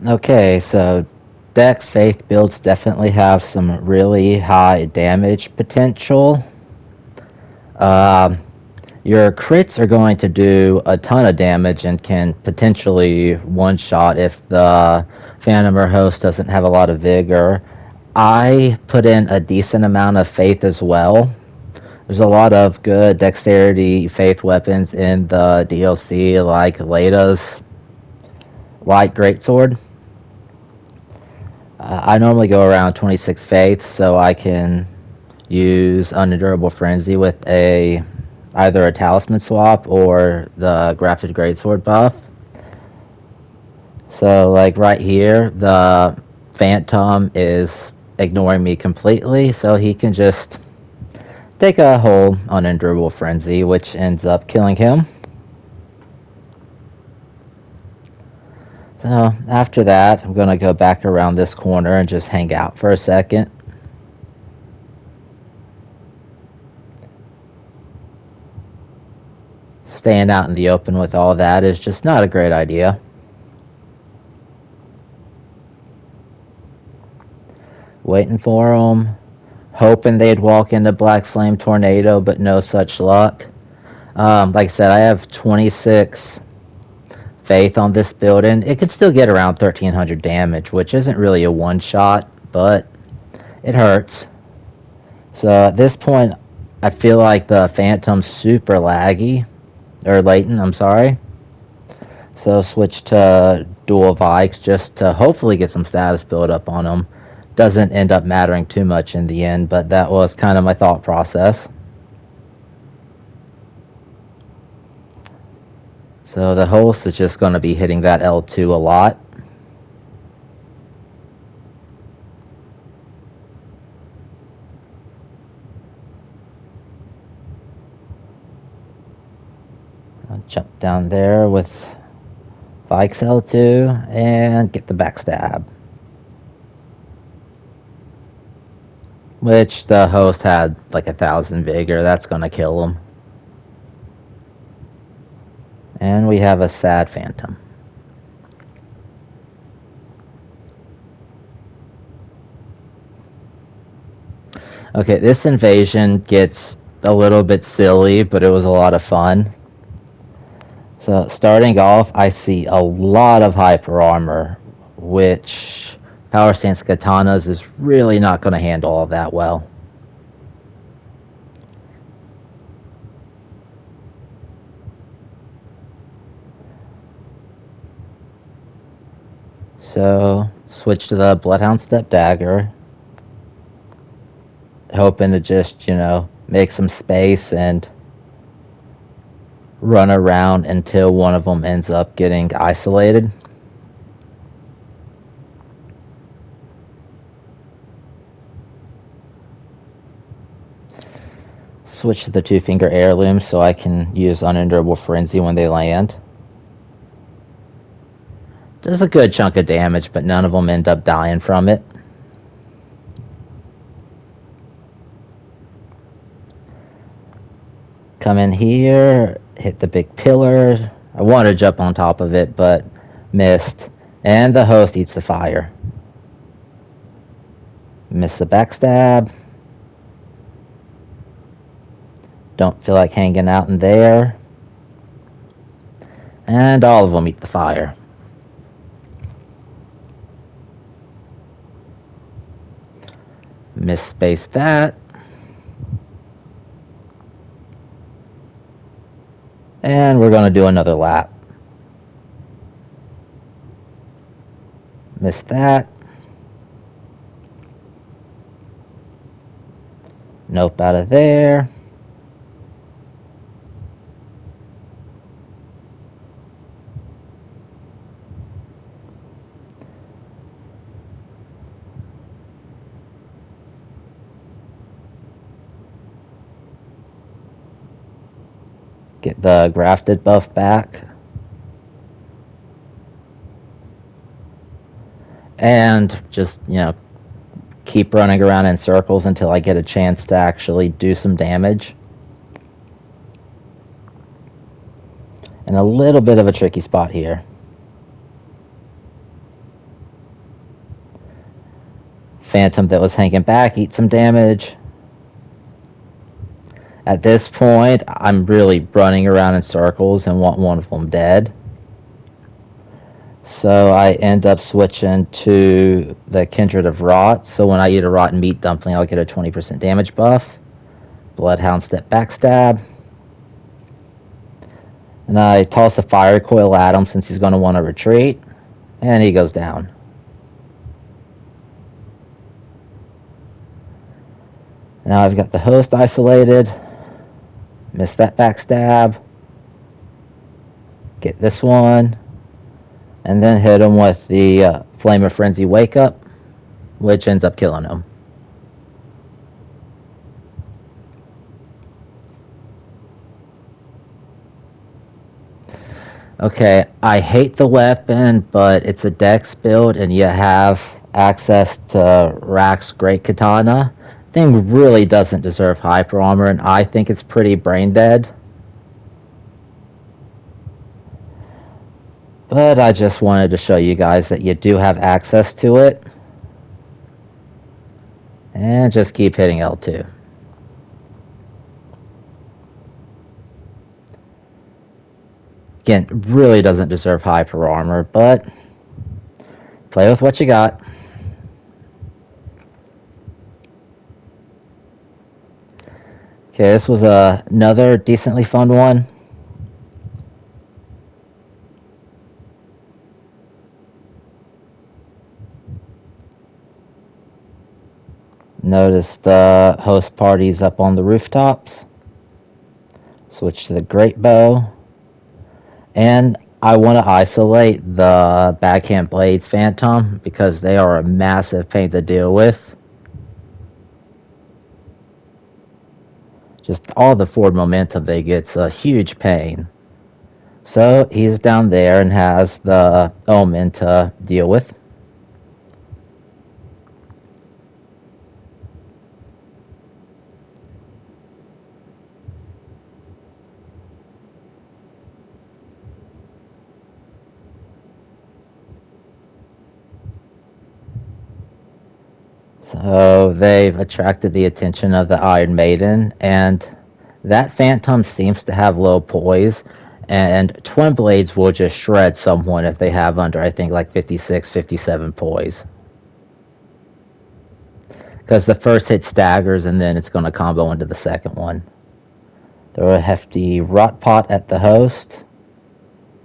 Okay, so Dex Faith builds definitely have some really high damage potential. Um, your crits are going to do a ton of damage and can potentially one shot if the Phantom or Host doesn't have a lot of vigor. I put in a decent amount of faith as well. There's a lot of good dexterity faith weapons in the DLC, like Lada's light greatsword. I normally go around 26 faith, so I can use Unendurable Frenzy with a either a talisman swap or the grafted greatsword buff. So like right here, the Phantom is ignoring me completely, so he can just take a whole Unendurable Frenzy, which ends up killing him. So after that, I'm gonna go back around this corner and just hang out for a second. Staying out in the open with all that is just not a great idea. Waiting for them, hoping they'd walk into Black Flame Tornado, but no such luck. Like I said, I have 26 faith on this build, and it could still get around 1300 damage, which isn't really a one shot, but it hurts. So at this point, I feel like the Phantom's super laggy, or latent, I'm sorry. So switch to dual Vikes just to hopefully get some status build up on them. Doesn't end up mattering too much in the end, but that was kind of my thought process. So the host is just going to be hitting that L2 a lot. I'll jump down there with Vikes L2 and get the backstab. Which the host had like 1,000 vigor. That's going to kill him. And we have a sad Phantom. Okay, this invasion gets a little bit silly, but it was a lot of fun. So starting off, I see a lot of hyper armor, which Power Stance Katanas is really not going to handle all that well. So switch to the Bloodhound Step Dagger, hoping to just, make some space and run around until one of them ends up getting isolated. Switch to the Two-Finger Heirloom so I can use Unendurable Frenzy when they land. Does a good chunk of damage, but none of them end up dying from it. Come in here, hit the big pillar. I wanted to jump on top of it, but missed. And the host eats the fire. Miss the backstab. Don't feel like hanging out in there. And all of them eat the fire. Misspace that. And we're going to do another lap. Miss that. Nope out of there. Get the grafted buff back. And just, keep running around in circles until I get a chance to actually do some damage. And a little bit of a tricky spot here. Phantom that was hanging back eat some damage. At this point, I'm really running around in circles and want one of them dead. So I end up switching to the Kindred of Rot. So when I eat a rotten meat dumpling, I'll get a 20% damage buff. Bloodhound step backstab. And I toss a fire coil at him since he's going to want to retreat. And he goes down. Now I've got the host isolated. Miss that backstab. Get this one. And then hit him with the Flame of Frenzy Wake Up, which ends up killing him. Okay, I hate the weapon, but it's a dex build, and you have access to Rack's Great Katana. Thing really doesn't deserve hyper armor, and I think it's pretty brain dead. But I just wanted to show you guys that you do have access to it. And just keep hitting L2. Again, really doesn't deserve hyper armor, but play with what you got. Okay, this was another decently fun one. Notice the host party's up on the rooftops. Switch to the Great Bow. And I want to isolate the Backhand Blades Phantom because they are a massive pain to deal with. Just all the forward momentum they get's a huge pain. So he's down there and has the Omen to deal with. So they've attracted the attention of the Iron Maiden, and that Phantom seems to have low poise, and Twin Blades will just shred someone if they have under, I think, like 56, 57 poise. Because the first hit staggers, and then it's going to combo into the second one. Throw a hefty Rot Pot at the host.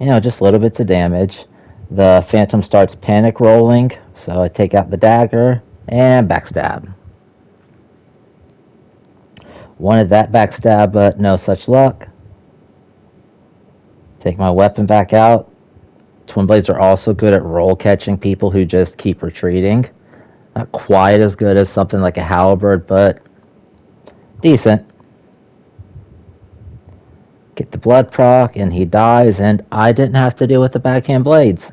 Just little bits of damage. The Phantom starts panic rolling, so I take out the dagger. And backstab. Wanted that backstab, but no such luck. Take my weapon back out. Twin Blades are also good at roll catching people who just keep retreating. Not quite as good as something like a Halberd, but decent. Get the blood proc, and he dies, and I didn't have to deal with the Backhand Blades.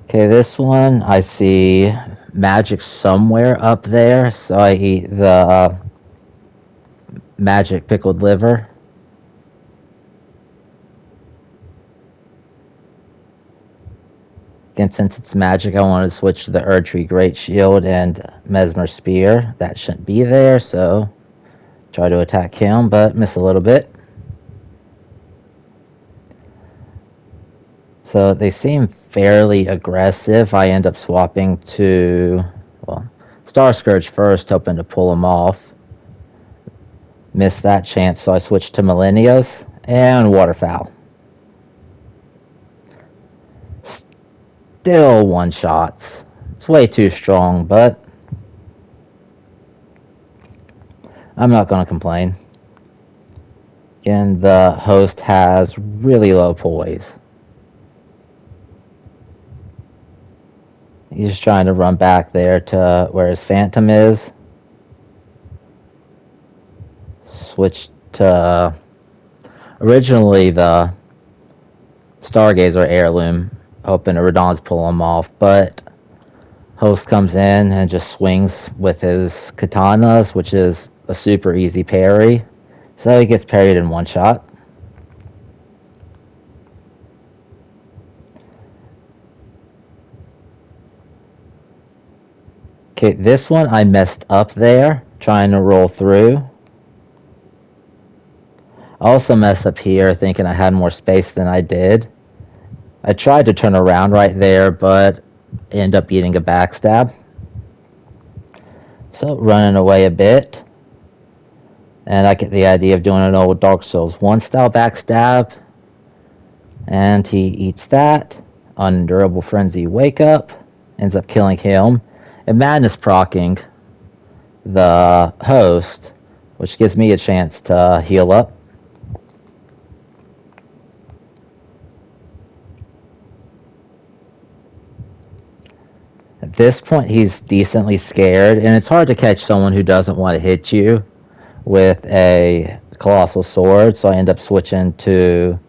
Okay, this one, I see magic somewhere up there, so I eat the magic pickled liver. Again, since it's magic, I want to switch to the Erdtree Great Shield and Mesmer Spear. That shouldn't be there, so try to attack him, but miss a little bit. So they seem fairly aggressive. I end up swapping to, Star Scourge first, hoping to pull him off. Missed that chance, so I switched to Millennials and Waterfowl. Still one-shots. It's way too strong, but I'm not going to complain. Again, the host has really low poise. He's trying to run back there to where his Phantom is. Switch to originally the Stargazer Heirloom, hoping Radon's pull him off, but host comes in and just swings with his katanas, which is a super easy parry. So he gets parried in one shot. Okay, this one I messed up there, trying to roll through. I also messed up here, thinking I had more space than I did. I tried to turn around right there, but end up eating a backstab. So, running away a bit. And I get the idea of doing an old Dark Souls 1 style backstab. And he eats that. Undurable Frenzy Wake Up. Ends up killing him. And Madness proccing the host, which gives me a chance to heal up. At this point, he's decently scared, and it's hard to catch someone who doesn't want to hit you with a Colossal Sword, so I end up switching to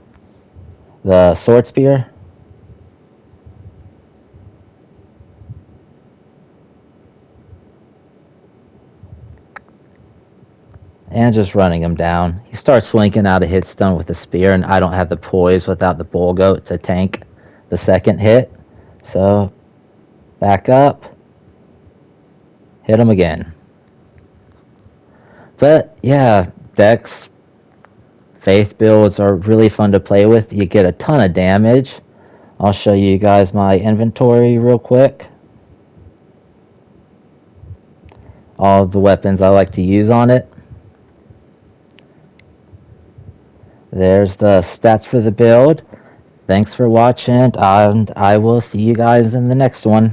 the Sword Spear. And just running him down. He starts swinging out a hit stun with the spear, and I don't have the poise without the Bull Goat to tank the second hit. So, back up. Hit him again. But, yeah, Dex Faith builds are really fun to play with. You get a ton of damage. I'll show you guys my inventory real quick. All of the weapons I like to use on it. There's the stats for the build. Thanks for watching, and I will see you guys in the next one.